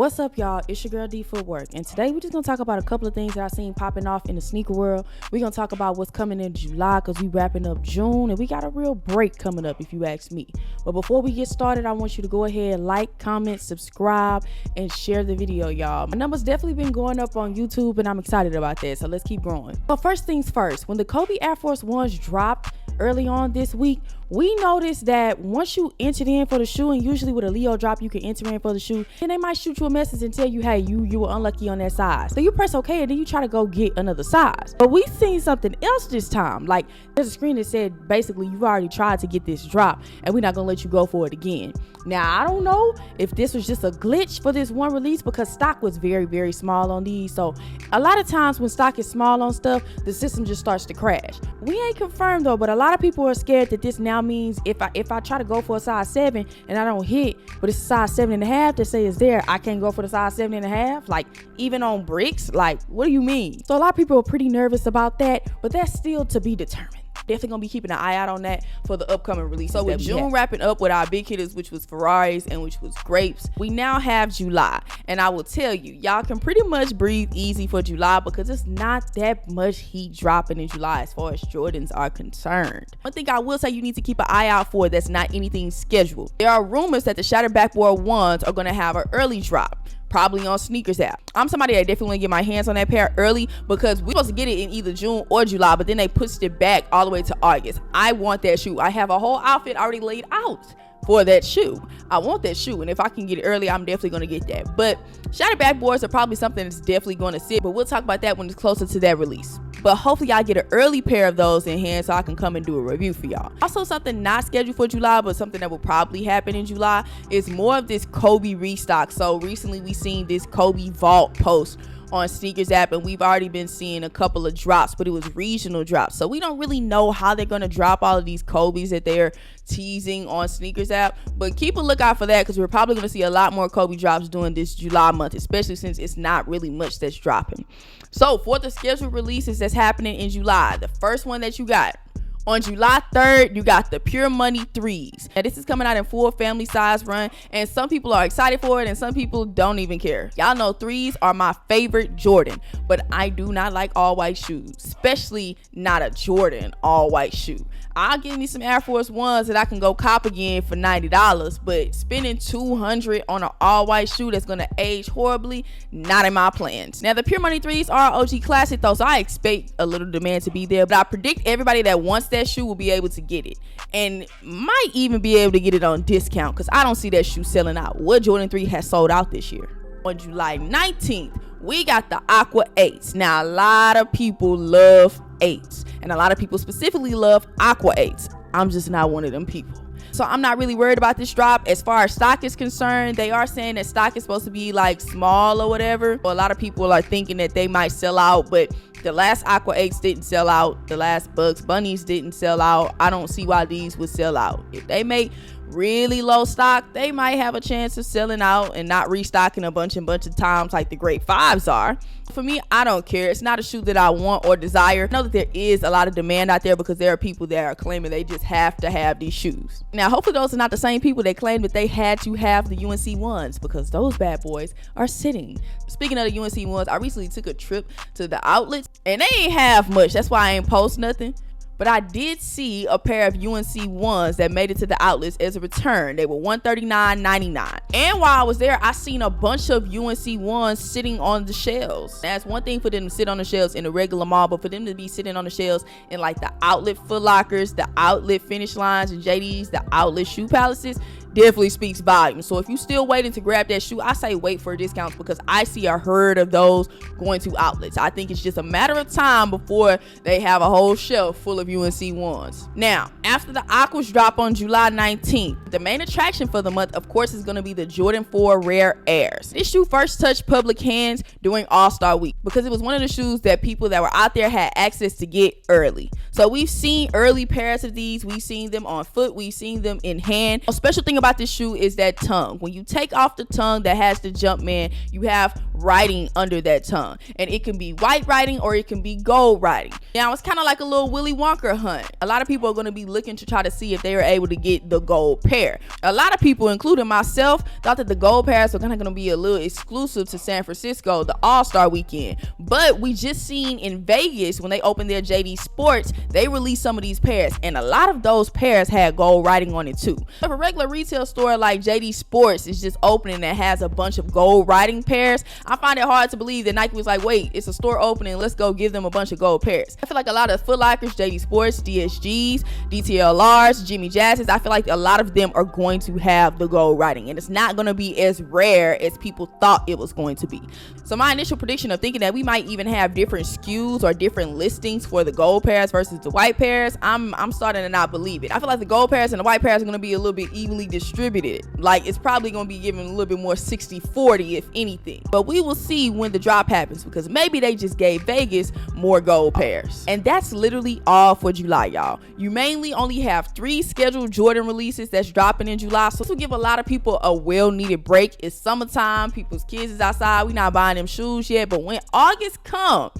What's up, y'all? It's your girl D Footwork, and today we're just gonna talk about a couple of things that I've seen popping off in the sneaker world. We're gonna talk about what's coming in July because we wrapping up June and we got a real break coming up, if you ask me. But before we get started, I want you to go ahead, like, comment, subscribe, and share the video, y'all. My number's definitely been going up on YouTube, and I'm excited about that. So let's keep growing. So first things first, when the Kobe Air Force Ones dropped early on this week, we noticed that once you entered in for the shoe, and usually with a Leo drop you can enter in for the shoe, and they might shoot you a message and tell you, hey, you were unlucky on that size. So you press okay, and then you try to go get another size. But we seen something else this time. Like, there's a screen that said basically you've already tried to get this drop and we're not gonna let you go for it again. Now, I don't know if this was just a glitch for this one release because stock was very, very small on these. So a lot of times when stock is small on stuff, the system just starts to crash. We ain't confirmed though, but a lot of people are scared that this now means if I try to go for a size 7 and I don't hit, but it's a size 7.5 that say it's there, I can't go for the size 7.5. Like, even on bricks, like, what do you mean? So a lot of people are pretty nervous about that, but that's still to be determined. Definitely gonna be keeping an eye out on that for the upcoming release. So with June wrapping up with our big hitters, which was Ferraris and which was grapes, we now have July. And I will tell you, y'all can pretty much breathe easy for July because it's not that much heat dropping in July as far as Jordans are concerned. One thing I will say you need to keep an eye out for that's not anything scheduled. There are rumors that the Shattered Backboard ones are gonna have an early drop, probably on Sneakers app. I'm somebody that definitely want to get my hands on that pair early because we're supposed to get it in either June or July, but then they pushed it back all the way to August. I want that shoe. I have a whole outfit already laid out for that shoe. I want that shoe, and if I can get it early, I'm definitely going to get that. But Shattered Backboards are probably something that's definitely going to sit, but we'll talk about that when it's closer to that release. But hopefully y'all get an early pair of those in hand so I can come and do a review for y'all. Also, something not scheduled for July, but something that will probably happen in July is more of this Kobe restock. So recently we seen this Kobe Vault post on Sneakers app, and we've already been seeing a couple of drops, but it was regional drops. So we don't really know how they're going to drop all of these Kobe's that they're teasing on Sneakers app, but keep a lookout for that because we're probably going to see a lot more Kobe drops during this July month, especially since it's not really much that's dropping. So for the scheduled releases that's happening in July, the first one that you got on July 3rd, you got the Pure Money 3s. Now, this is coming out in full family size run, and some people are excited for it, and some people don't even care. Y'all know 3s are my favorite Jordan, but I do not like all white shoes, especially not a Jordan all white shoe. I'll give me some Air Force Ones that I can go cop again for $90, but spending $200 on an all white shoe that's gonna age horribly, not in my plans. Now, the Pure Money 3s are OG classic though, so I expect a little demand to be there, but I predict everybody that wants that shoe will be able to get it, and might even be able to get it on discount because I don't see that shoe selling out. What Jordan 3 has sold out this year? On July 19th, we got the Aqua 8s. Now, a lot of people love 8s, and a lot of people specifically love Aqua 8s. I'm just not one of them people. So I'm not really worried about this drop. As far as stock is concerned, they are saying that stock is supposed to be like small or whatever. A lot of people are thinking that they might sell out, but the last Aqua 8s didn't sell out. The last Bugs Bunnies didn't sell out. I don't see why these would sell out. If they make really low stock, they might have a chance of selling out and not restocking a bunch of times like the Great 5s are. For me, I don't care. It's not a shoe that I want or desire. I know that there is a lot of demand out there because there are people that are claiming they just have to have these shoes. Now, hopefully those are not the same people that claim that they had to have the UNC ones because those bad boys are sitting. Speaking of the UNC ones, I recently took a trip to the outlets and they ain't have much. That's why I ain't post nothing. But I did see a pair of UNC ones that made it to the outlets as a return. They were $139.99. And while I was there, I seen a bunch of UNC ones sitting on the shelves. That's one thing for them to sit on the shelves in a regular mall, but for them to be sitting on the shelves in like the outlet Foot Lockers, the outlet Finish Lines and JDs, the outlet Shoe Palaces, definitely speaks volumes. So if you still waiting to grab that shoe, I say wait for discounts because I see a herd of those going to outlets. I think it's just a matter of time before they have a whole shelf full of UNC ones. Now, after the Aquas drop on July 19th, the main attraction for the month, of course, is going to be the Jordan 4 Rare Airs. This shoe first touched public hands during All-Star Week because it was one of the shoes that people that were out there had access to get early. So we've seen early pairs of these. We've seen them on foot. We've seen them in hand. A special thing about this shoe is that tongue. When you take off the tongue that has the Jumpman, you have writing under that tongue. And it can be white writing or it can be gold writing. Now, it's kind of like a little Willy Wonka hunt. A lot of people are going to be looking to try to see if they are able to get the gold pair. A lot of people, including myself, thought that the gold pairs were going to be a little exclusive to San Francisco, the All-Star weekend. But we just seen in Vegas when they opened their JD Sports, they released some of these pairs, and a lot of those pairs had gold writing on it too. If a regular retail store like JD Sports is just opening that has a bunch of gold writing pairs, I find it hard to believe that Nike was like, wait, it's a store opening, let's go give them a bunch of gold pairs. I feel like a lot of Foot Lockers, JD Sports, DSGs, DTLRs, Jimmy Jazzes, I feel like a lot of them are going to have the gold writing, and it's not going to be as rare as people thought it was going to be. So my initial prediction of thinking that we might even have different SKUs or different listings for the gold pairs versus the white pairs, I'm starting to not believe it. I feel like the gold pairs and the white pairs are going to be a little bit evenly distributed. Like, it's probably going to be given a little bit more 60-40 if anything. But we will see when the drop happens, because maybe they just gave Vegas more gold pairs. And that's literally all for July, y'all. You mainly only have 3 scheduled Jordan releases that's dropping in July, so this will give a lot of people a well-needed break. It's summertime, people's kids is outside, we not buying them shoes yet, but when August comes,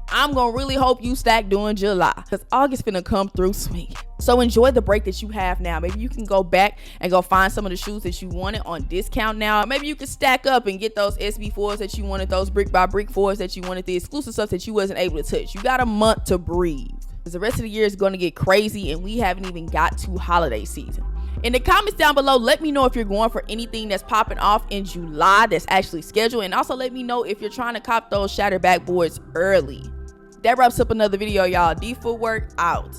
I'm gonna really hope you stack during July, because August finna come through swinging. So enjoy the break that you have now. Maybe you can go back and go find some of the shoes that you wanted on discount now. Maybe you can stack up and get those SB4s that you wanted, those brick by brick 4s that you wanted, the exclusive stuff that you wasn't able to touch. You got a month to breathe, because the rest of the year is going to get crazy and we haven't even got to holiday season. In the comments down below, let me know if you're going for anything that's popping off in July that's actually scheduled, and also let me know if you're trying to cop those shattered backboards early. That wraps up another video, y'all. D Footwork out.